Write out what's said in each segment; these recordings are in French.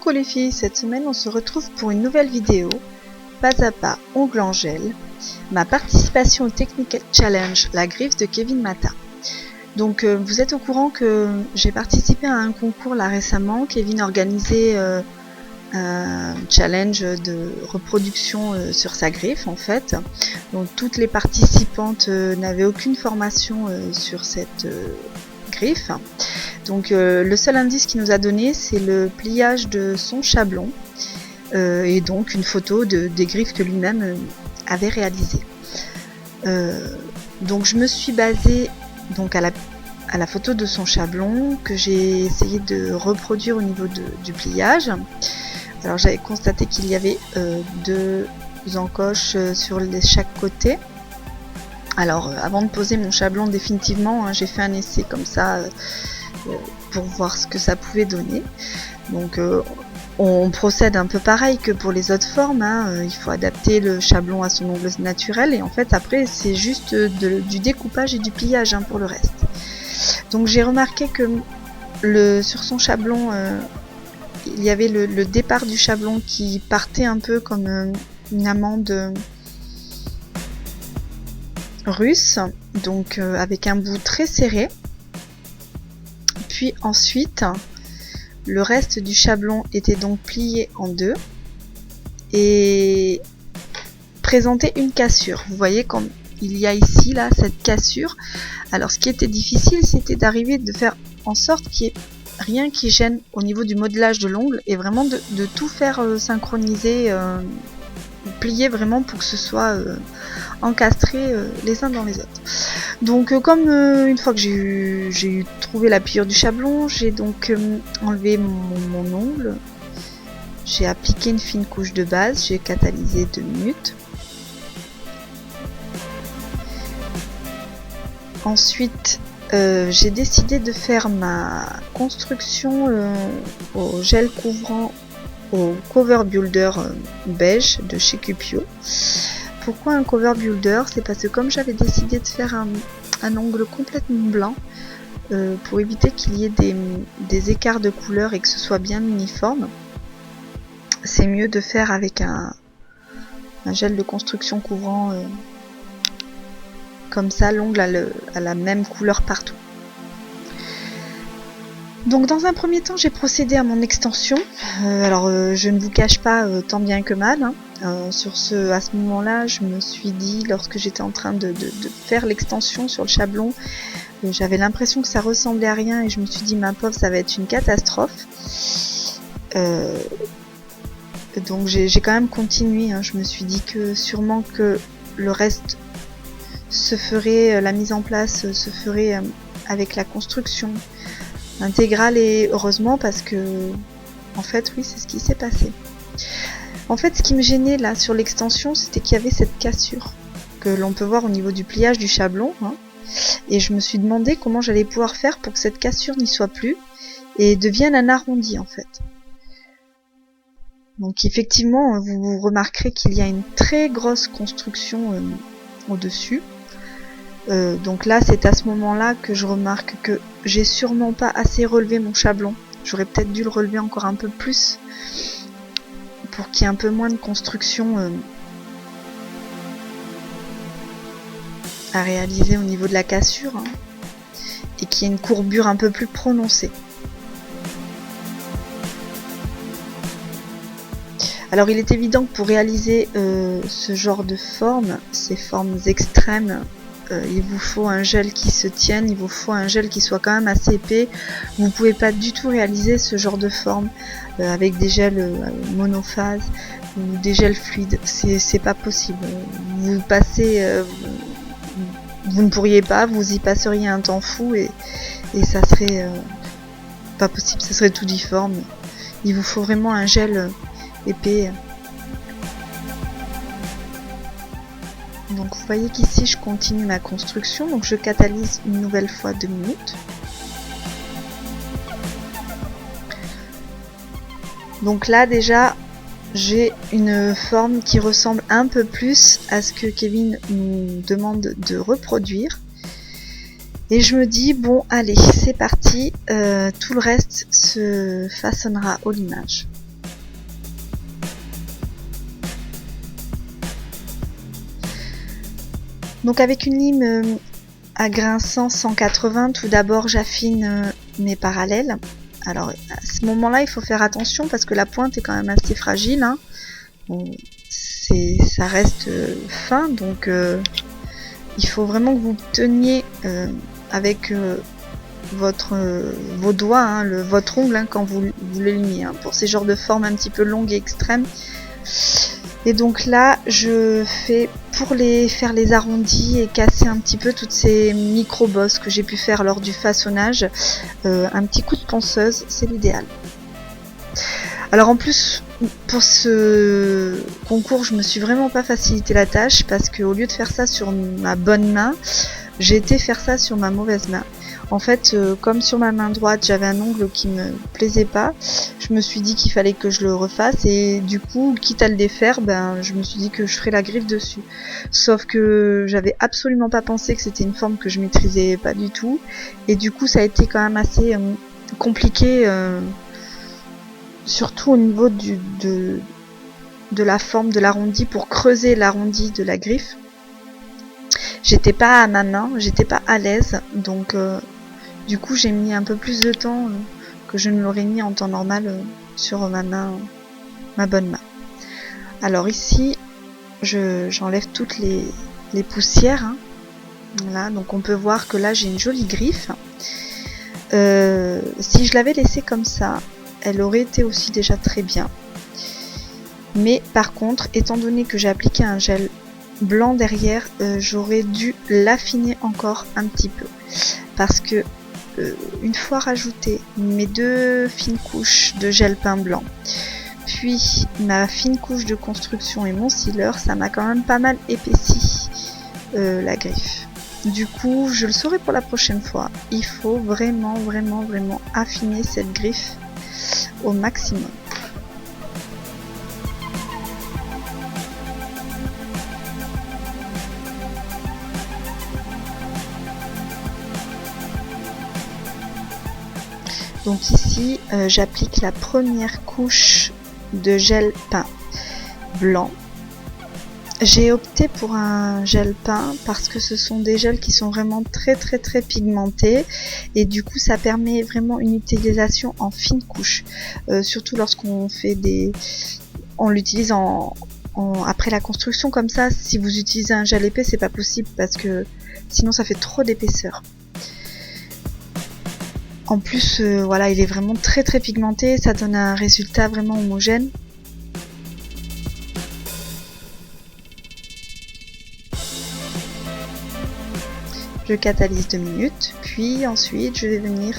Coucou les filles, cette semaine on se retrouve pour une nouvelle vidéo, pas à pas, ongle en gel, ma participation au Technical Challenge, la griffe de Kevin Matta. Donc vous êtes au courant que j'ai participé à un concours là récemment. Kevin organisait un challenge de reproduction sur sa griffe en fait. Donc toutes les participantes n'avaient aucune formation sur cette griffe. Donc le seul indice qu'il nous a donné, c'est le pliage de son chablon et donc une photo des griffes que lui-même avait réalisées. Donc je me suis basée donc à la photo de son chablon que j'ai essayé de reproduire au niveau du pliage. Alors j'avais constaté qu'il y avait deux encoches sur chaque côté. Alors avant de poser mon chablon définitivement, j'ai fait un essai comme ça pour voir ce que ça pouvait donner. Donc on procède un peu pareil que pour les autres formes, il faut adapter le chablon à son ongle naturel et en fait après c'est juste du découpage et du pliage pour le reste. Donc j'ai remarqué que sur son chablon il y avait le départ du chablon qui partait un peu comme une amande russe, donc avec un bout très serré. Puis ensuite, le reste du chablon était donc plié en deux et présentait une cassure. Vous voyez comme il y a ici là cette cassure. Alors ce qui était difficile, c'était d'arriver de faire en sorte qu'il n'y ait rien qui gêne au niveau du modelage de l'ongle et vraiment de tout faire synchroniser, plier vraiment pour que ce soit encastré les uns dans les autres. Donc comme une fois que j'ai trouvé la pliure du chablon, j'ai donc enlevé mon ongle, j'ai appliqué une fine couche de base, j'ai catalysé 2 minutes. Ensuite j'ai décidé de faire ma construction au gel couvrant au cover builder beige de chez Cupio. Pourquoi un cover builder? C'est parce que comme j'avais décidé de faire un ongle complètement blanc pour éviter qu'il y ait des écarts de couleur et que ce soit bien uniforme, c'est mieux de faire avec un gel de construction couvrant comme ça l'ongle a la même couleur partout. Donc dans un premier temps j'ai procédé à mon extension. Alors je ne vous cache pas tant bien que mal. À ce moment-là, je me suis dit, lorsque j'étais en train de faire l'extension sur le chablon, j'avais l'impression que ça ressemblait à rien et je me suis dit, ma pauvre, ça va être une catastrophe. Donc j'ai quand même continué. Je me suis dit que sûrement que le reste se ferait, la mise en place se ferait avec la construction intégrale et heureusement parce que, en fait, oui, c'est ce qui s'est passé. En fait, ce qui me gênait là sur l'extension, c'était qu'il y avait cette cassure que l'on peut voir au niveau du pliage du chablon. Et je me suis demandé comment j'allais pouvoir faire pour que cette cassure n'y soit plus et devienne un arrondi en fait. Donc effectivement, vous remarquerez qu'il y a une très grosse construction au-dessus. Donc là, c'est à ce moment-là que je remarque que j'ai sûrement pas assez relevé mon chablon. J'aurais peut-être dû le relever encore un peu plus pour qu'il y ait un peu moins de construction à réaliser au niveau de la cassure et qu'il y ait une courbure un peu plus prononcée. Alors il est évident que pour réaliser ce genre de forme, ces formes extrêmes, il vous faut un gel qui se tienne, il vous faut un gel qui soit quand même assez épais. Vous ne pouvez pas du tout réaliser ce genre de forme avec des gels monophase ou des gels fluides, c'est pas possible. Vous passez, vous ne pourriez pas, vous y passeriez un temps fou et ça serait pas possible, ça serait tout difforme. Il vous faut vraiment un gel épais. Donc vous voyez qu'ici je continue ma construction, donc je catalyse une nouvelle fois 2 minutes. Donc là déjà j'ai une forme qui ressemble un peu plus à ce que Kevin nous demande de reproduire. Et je me dis bon allez c'est parti, tout le reste se façonnera au limage. Donc avec une lime à grinçant 180, tout d'abord j'affine mes parallèles. Alors à ce moment-là, il faut faire attention parce que la pointe est quand même assez fragile. Hein. Bon, ça reste fin, donc il faut vraiment que vous teniez avec vos doigts, hein, votre ongle, hein, quand vous le limez, hein, pour ces genres de formes un petit peu longues et extrêmes. Et donc là, je fais, pour faire les arrondis et casser un petit peu toutes ces micro-bosses que j'ai pu faire lors du façonnage, un petit coup de ponceuse, c'est l'idéal. Alors en plus, pour ce concours, je me suis vraiment pas facilité la tâche parce qu'au lieu de faire ça sur ma bonne main, j'ai été faire ça sur ma mauvaise main. En fait, comme sur ma main droite, j'avais un ongle qui me plaisait pas, je me suis dit qu'il fallait que je le refasse et du coup, quitte à le défaire, je me suis dit que je ferais la griffe dessus. Sauf que j'avais absolument pas pensé que c'était une forme que je maîtrisais pas du tout et du coup, ça a été quand même assez compliqué, surtout au niveau de la forme de l'arrondi, pour creuser l'arrondi de la griffe. J'étais pas à ma main, j'étais pas à l'aise, donc du coup j'ai mis un peu plus de temps que je ne l'aurais mis en temps normal sur ma main, ma bonne main. Alors ici, j'enlève toutes les poussières. Hein. Voilà, donc on peut voir que là j'ai une jolie griffe. Si je l'avais laissée comme ça, elle aurait été aussi déjà très bien. Mais par contre, étant donné que j'ai appliqué un gel blanc derrière, j'aurais dû l'affiner encore un petit peu. Parce que une fois rajouté mes 2 fines couches de gel peint blanc, puis ma fine couche de construction et mon sealer, ça m'a quand même pas mal épaissi la griffe. Du coup, je le saurai pour la prochaine fois. Il faut vraiment, vraiment, vraiment affiner cette griffe au maximum. Donc ici, j'applique la première couche de gel peint blanc. J'ai opté pour un gel peint parce que ce sont des gels qui sont vraiment très très très pigmentés et du coup ça permet vraiment une utilisation en fine couche, surtout lorsqu'on fait on l'utilise après la construction comme ça. Si vous utilisez un gel épais, c'est pas possible parce que sinon ça fait trop d'épaisseur. En plus, voilà, il est vraiment très très pigmenté, ça donne un résultat vraiment homogène. Je catalyse 2 minutes, puis ensuite je vais venir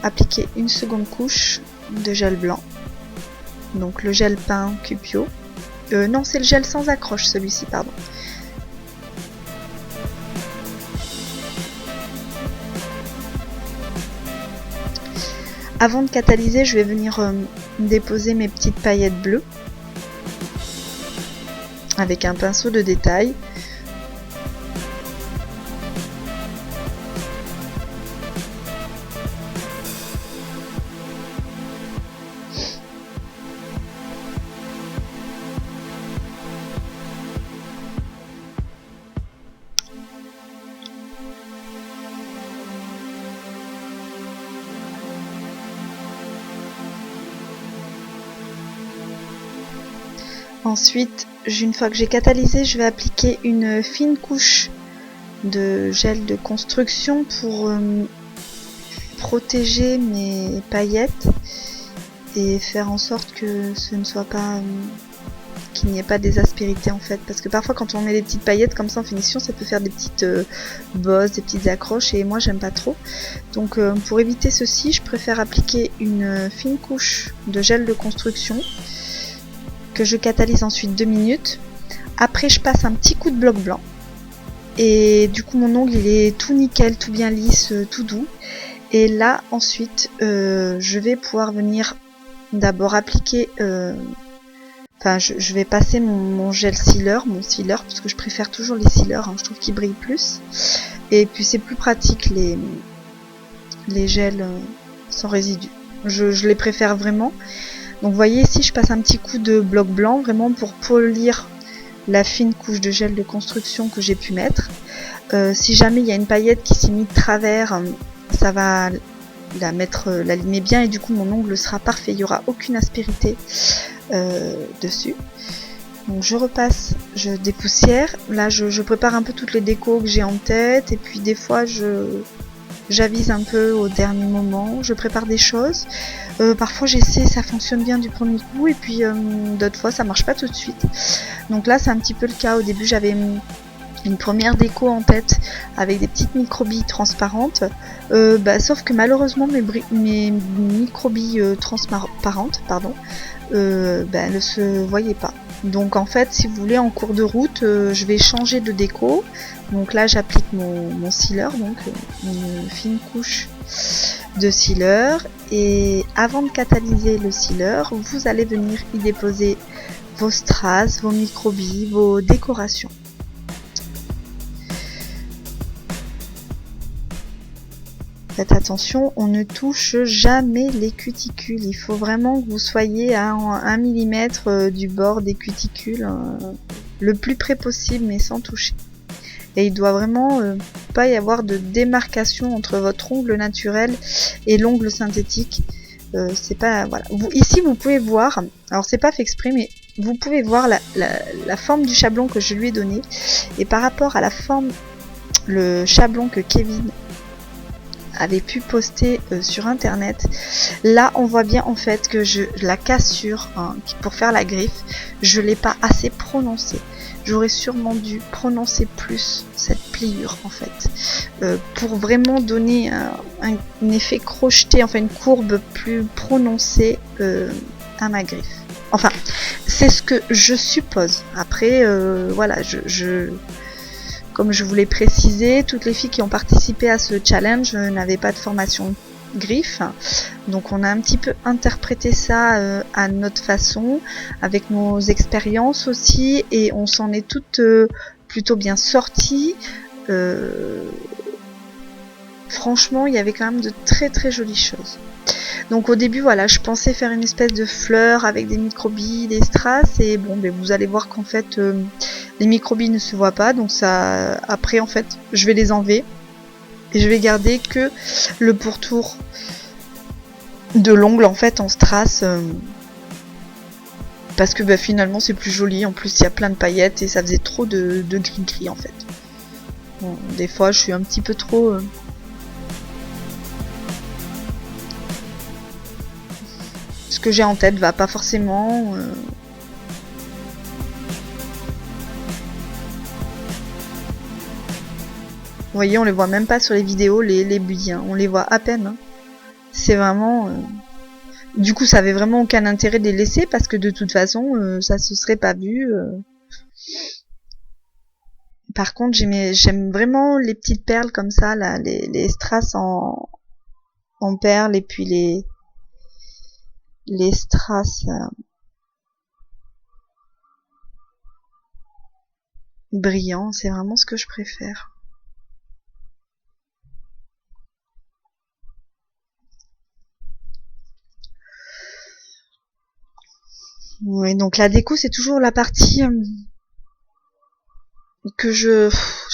appliquer une seconde couche de gel blanc. Donc le gel peint Cupio. Non, c'est le gel sans accroche celui-ci, pardon. Avant de catalyser, je vais venir déposer mes petites paillettes bleues avec un pinceau de détail. Ensuite, une fois que j'ai catalysé, je vais appliquer une fine couche de gel de construction pour protéger mes paillettes et faire en sorte que ce ne soit pas qu'il n'y ait pas des aspérités en fait, parce que parfois quand on met des petites paillettes comme ça en finition, ça peut faire des petites bosses, des petites accroches et moi j'aime pas trop. Donc pour éviter ceci, je préfère appliquer une fine couche de gel de construction que je catalyse ensuite 2 minutes. Après je passe un petit coup de bloc blanc et du coup mon ongle il est tout nickel, tout bien lisse, tout doux. Et là ensuite je vais pouvoir venir d'abord appliquer je vais passer mon gel sealer, parce que je préfère toujours les sealers, hein, je trouve qu'ils brillent plus. Et puis c'est plus pratique les gels sans résidus. Je les préfère vraiment. Donc vous voyez ici je passe un petit coup de bloc blanc vraiment pour polir la fine couche de gel de construction que j'ai pu mettre. Si jamais il y a une paillette qui s'est mise de travers, ça va l'alimer bien et du coup mon ongle sera parfait, il n'y aura aucune aspérité dessus. Donc je repasse, je dépoussière. Là je prépare un peu toutes les décos que j'ai en tête et puis des fois j'avise un peu au dernier moment, je prépare des choses. Parfois j'essaie, ça fonctionne bien du premier coup et puis d'autres fois ça marche pas tout de suite. Donc là c'est un petit peu le cas. Au début j'avais une première déco en tête avec des petites microbilles transparentes, sauf que malheureusement mes microbilles transparentes elles ne se voyaient pas. Donc en fait si vous voulez en cours de route je vais changer de déco. Donc là j'applique mon sealer, donc une fine couche de sealer, et avant de catalyser le sealer vous allez venir y déposer vos strass, vos microbilles, vos décorations. Faites attention, on ne touche jamais les cuticules. Il faut vraiment que vous soyez à 1 mm du bord des cuticules, le plus près possible, mais sans toucher. Et il doit vraiment pas y avoir de démarcation entre votre ongle naturel et l'ongle synthétique. C'est pas, voilà. Ici, vous pouvez voir, alors c'est pas fait exprès, mais vous pouvez voir la forme du chablon que je lui ai donné. Et par rapport à le chablon que Kevin avait pu poster sur internet, là on voit bien en fait que la cassure pour faire la griffe, je l'ai pas assez prononcée. J'aurais sûrement dû prononcer plus cette pliure en fait, pour vraiment donner un effet crocheté, enfin une courbe plus prononcée à ma griffe. Enfin, c'est ce que je suppose. Après, voilà, comme je vous l'ai précisé, toutes les filles qui ont participé à ce challenge n'avaient pas de formation griffe. Donc on a un petit peu interprété ça à notre façon, avec nos expériences aussi, et on s'en est toutes plutôt bien sorties. Franchement, il y avait quand même de très très jolies choses. Donc au début, voilà, je pensais faire une espèce de fleur avec des microbilles, des strass, et bon, vous allez voir qu'en fait, les microbilles ne se voient pas, donc ça, après, en fait, je vais les enlever, et je vais garder que le pourtour de l'ongle, en fait, en strass, parce que finalement, c'est plus joli, en plus, il y a plein de paillettes, et ça faisait trop de gris-gris, en fait. Bon, des fois, je suis un petit peu trop... Ce que j'ai en tête va pas forcément. Vous voyez, on les voit même pas sur les vidéos, les bulles, hein. On les voit à peine. Hein. C'est vraiment... Du coup, ça avait vraiment aucun intérêt de les laisser parce que de toute façon, ça se serait pas vu. Par contre, j'aime vraiment les petites perles comme ça, là, les strass en perles et puis les strass brillants, c'est vraiment ce que je préfère. Oui, donc la déco, c'est toujours la partie que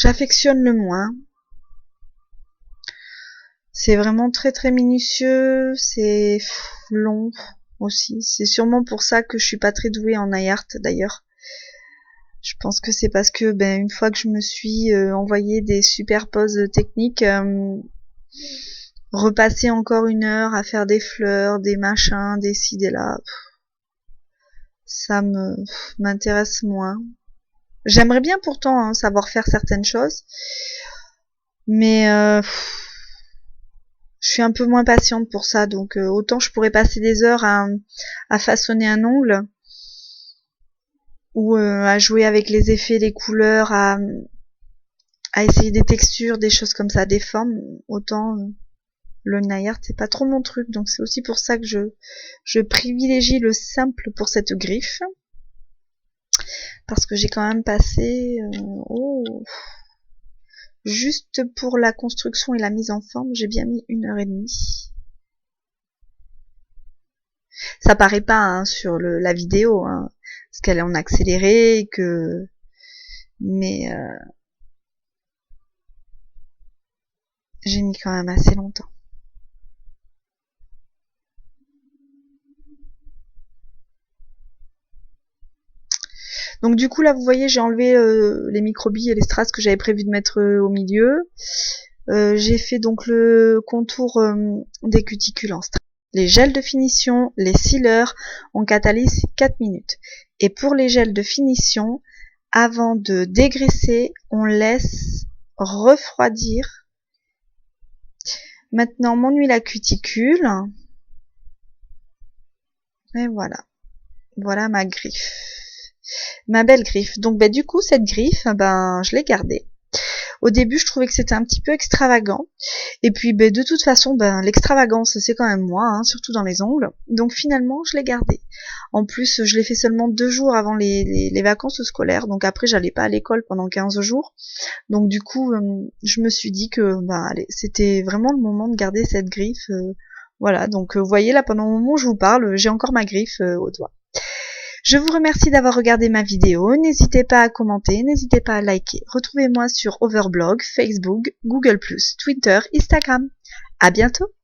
j'affectionne le moins. C'est vraiment très très minutieux, c'est long aussi. C'est sûrement pour ça que je suis pas très douée en nail art d'ailleurs. Je pense que c'est parce que une fois que je me suis envoyé des super poses techniques, repasser encore 1 heure à faire des fleurs, des machins, des ci, des là, ça m'intéresse moins. J'aimerais bien pourtant savoir faire certaines choses, mais je suis un peu moins patiente pour ça, donc autant je pourrais passer des heures à façonner un ongle ou à jouer avec les effets, les couleurs, à essayer des textures, des choses comme ça, des formes, autant le nail art c'est pas trop mon truc, donc c'est aussi pour ça que je privilégie le simple pour cette griffe, parce que j'ai quand même passé juste pour la construction et la mise en forme, j'ai bien mis 1h30. Ça paraît pas sur la vidéo, parce qu'elle est en accéléré et que Mais j'ai mis quand même assez longtemps. Donc du coup là vous voyez j'ai enlevé les microbilles et les strass que j'avais prévu de mettre au milieu. J'ai fait donc le contour des cuticules en strass. Les gels de finition, les sealers, on catalyse 4 minutes. Et pour les gels de finition, avant de dégraisser, on laisse refroidir. Maintenant mon huile à cuticule. Et voilà. Voilà ma griffe. Ma belle griffe. Donc du coup cette griffe, je l'ai gardée. Au début, je trouvais que c'était un petit peu extravagant. Et puis, de toute façon, l'extravagance, c'est quand même moi, hein, surtout dans les ongles. Donc finalement, je l'ai gardé. En plus, je l'ai fait seulement 2 jours avant les vacances scolaires. Donc après, j'allais pas à l'école pendant 15 jours. Donc du coup, je me suis dit que allez, c'était vraiment le moment de garder cette griffe. Voilà, donc vous voyez là, pendant le moment où je vous parle, j'ai encore ma griffe au doigt. Je vous remercie d'avoir regardé ma vidéo, n'hésitez pas à commenter, n'hésitez pas à liker. Retrouvez-moi sur Overblog, Facebook, Google+, Twitter, Instagram. À bientôt!